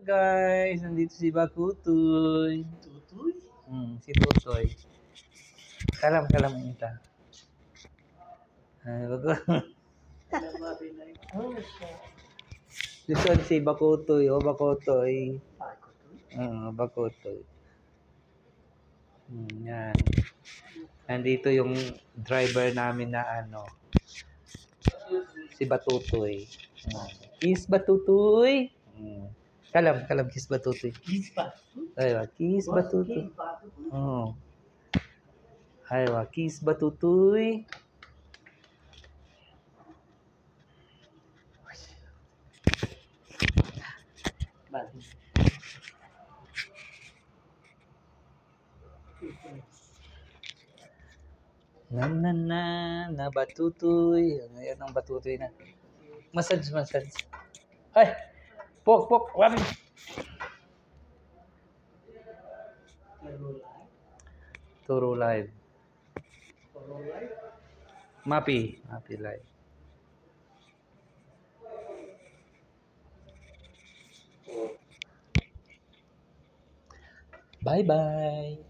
guys, nandito si Bakutoy. Tutoy? Si Tutoy. Kalam kita. Ay, bago. Gusto si Bakutoy, Bakutoy. Bakutoy. Yan. Nandito yung driver namin na si Batutoy. Kiss Batutoy. Kalam kiss Batutoy. Aywa, kiss Batutoy. Aywa, kiss Batutoy. Na Batutoy. Ayan ang Batutoy na. Massage. Ay! Pok! Wari! Turo live. Mapi live. Bye-bye.